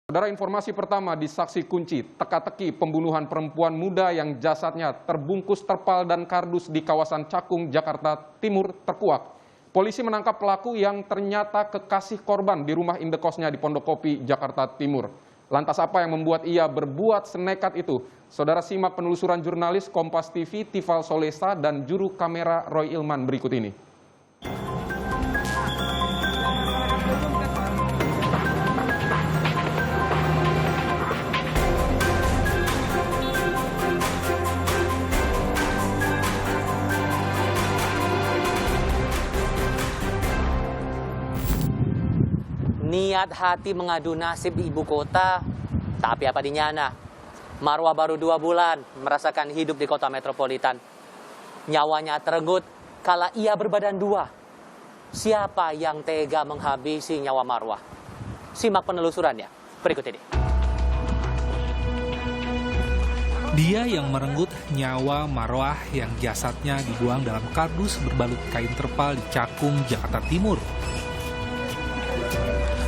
Saudara, informasi pertama di saksi kunci, teka-teki pembunuhan perempuan muda yang jasadnya terbungkus terpal dan kardus di kawasan Cakung, Jakarta Timur terkuak. Polisi menangkap pelaku yang ternyata kekasih korban di rumah indekosnya di Pondokopi, Jakarta Timur. Lantas apa yang membuat ia berbuat senekat itu? Saudara, simak penelusuran jurnalis Kompas TV Tifal Solesa dan juru kamera Roy Ilman berikut ini. Niat hati mengadu nasib di ibu kota, tapi apa dinyana? Marwah baru 2 bulan merasakan hidup di kota metropolitan. Nyawanya terenggut kala ia berbadan 2. Siapa yang tega menghabisi nyawa Marwah? Simak penelusurannya berikut ini. Dia yang merenggut nyawa Marwah yang jasadnya dibuang dalam kardus berbalut kain terpal di Cakung, Jakarta Timur.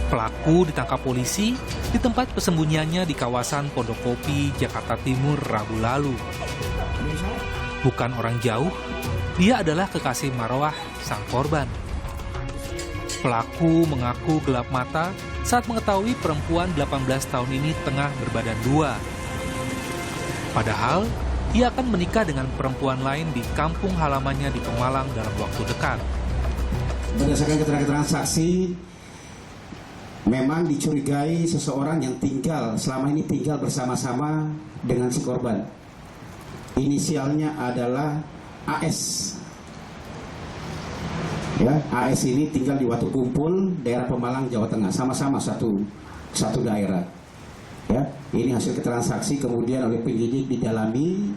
Pelaku ditangkap polisi di tempat persembunyiannya di kawasan Pondokopi, Jakarta Timur, Rabu lalu. Bukan orang jauh, dia adalah kekasih Marwah, sang korban. Pelaku mengaku gelap mata saat mengetahui perempuan 18 tahun ini tengah berbadan 2. Padahal, ia akan menikah dengan perempuan lain di kampung halamannya di Pemalang dalam waktu dekat. Berdasarkan keterangan saksi, memang dicurigai seseorang yang selama ini tinggal bersama-sama dengan si korban. Inisialnya adalah AS. Ya, AS ini tinggal di Watu Kumpul, daerah Pemalang, Jawa Tengah, sama-sama satu daerah. Ya, ini hasil keterangan saksi kemudian oleh penyidik didalami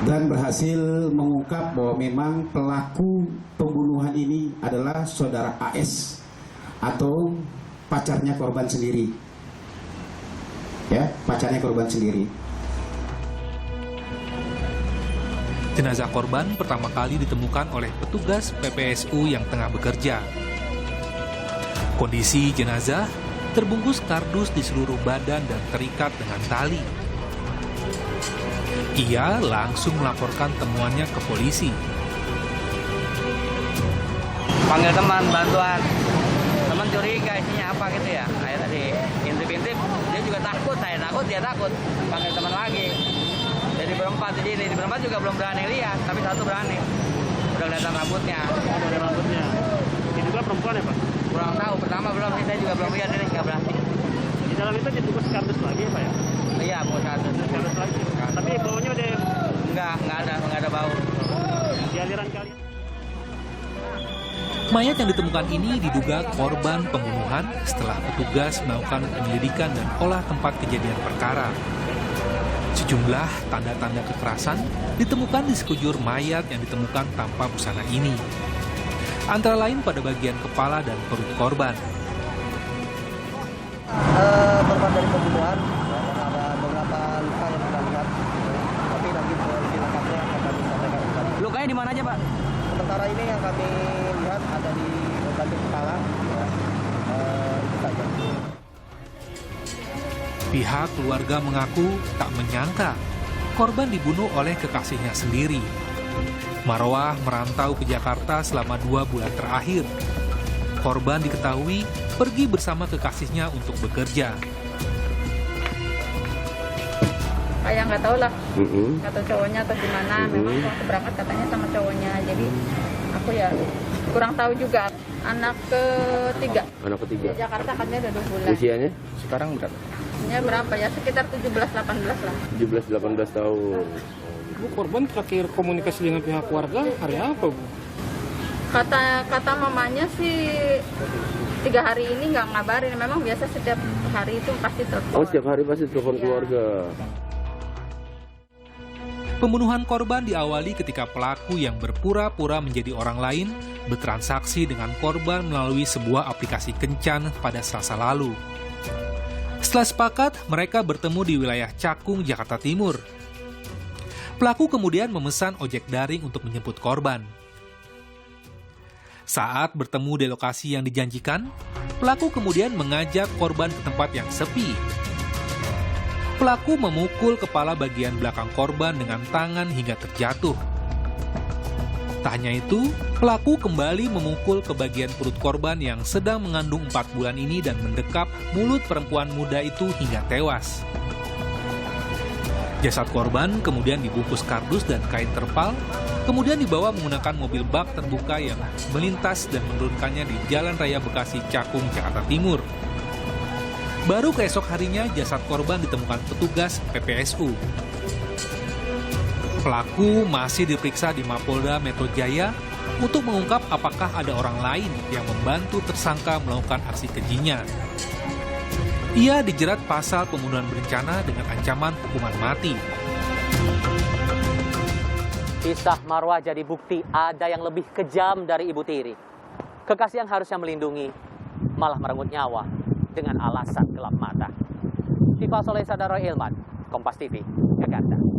dan berhasil mengungkap bahwa memang pelaku pembunuhan ini adalah saudara AS atau pacarnya korban sendiri. Ya, pacarnya korban sendiri. Jenazah korban pertama kali ditemukan oleh petugas PPSU yang tengah bekerja. Kondisi jenazah terbungkus kardus di seluruh badan dan terikat dengan tali. Ia langsung melaporkan temuannya ke polisi. Panggil teman, bantuan. Teman curiga isinya apa gitu ya. Akhirnya diintip-intip, dia juga takut, saya takut, dia takut. Panggil teman lagi. Jadi berempat di sini, di berempat juga belum berani lihat, tapi satu berani. Udah kelihatan rambutnya. Ada rambutnya. Itu juga perempuan ya Pak? Kurang tahu, pertama belum sih, saya juga belum lihat, ini nggak berani. Di dalam itu dibungkus kardus lagi ya Pak ya? Iya, bungkus kardus. Kardus lagi. Tapi baunya udah... Nggak ada bau. Di aliran kali. Mayat yang ditemukan ini diduga korban pembunuhan setelah petugas melakukan penyelidikan dan olah tempat kejadian perkara. Sejumlah tanda-tanda kekerasan ditemukan di sekujur mayat yang ditemukan tanpa busana ini. Antara lain pada bagian kepala dan perut korban. Korban dari pembunuhan, ada beberapa luka yang kita lihat, tapi nanti lengkapnya akan disampaikan tadi. Lukanya di mana aja Pak? Sementara ini yang kami lihat ada di bagian kepala, itu saja. Pihak keluarga mengaku tak menyangka korban dibunuh oleh kekasihnya sendiri. Marwah merantau ke Jakarta selama 2 bulan terakhir. Korban diketahui pergi bersama kekasihnya untuk bekerja. Kayak nggak tahu lah, kata cowoknya atau gimana. Memang waktu berangkat katanya sama cowoknya. Jadi aku ya kurang tahu juga. Anak ketiga. Di Jakarta katanya udah 2 bulan. Usianya sekarang berapa? Usianya berapa ya? Sekitar 17-18 lah. 17-18 tahun. Bu, korban terakhir komunikasi dengan pihak keluarga hari apa Bu? Kata mamanya sih 3 hari ini nggak ngabarin. Memang biasa setiap hari itu pasti telepon. Oh, setiap hari pasti telepon keluarga. Pembunuhan korban diawali ketika pelaku yang berpura-pura menjadi orang lain bertransaksi dengan korban melalui sebuah aplikasi kencan pada Selasa lalu. Setelah sepakat, mereka bertemu di wilayah Cakung, Jakarta Timur. Pelaku kemudian memesan ojek daring untuk menjemput korban. Saat bertemu di lokasi yang dijanjikan, Pelaku kemudian mengajak korban ke tempat yang sepi. Pelaku memukul kepala bagian belakang korban dengan tangan hingga terjatuh. Tak hanya itu, pelaku kembali memukul ke bagian perut korban yang sedang mengandung 4 bulan ini dan mendekap mulut perempuan muda itu hingga tewas. Jasad korban kemudian dibungkus kardus dan kain terpal, kemudian dibawa menggunakan mobil bak terbuka yang melintas dan menurunkannya di Jalan Raya Bekasi Cakung, Jakarta Timur. Baru keesok harinya jasad korban ditemukan petugas PPSU. Pelaku masih diperiksa di Mapolda Metro Jaya untuk mengungkap apakah ada orang lain yang membantu tersangka melakukan aksi kejinya. Ia dijerat pasal pembunuhan berencana dengan ancaman hukuman mati. Kisah Marwah jadi bukti ada yang lebih kejam dari ibu tiri. Kekasih yang harusnya melindungi malah merenggut nyawa dengan alasan gelap mata. Tifa Soleh Sadaro Ilman, Kompas TV, Jakarta.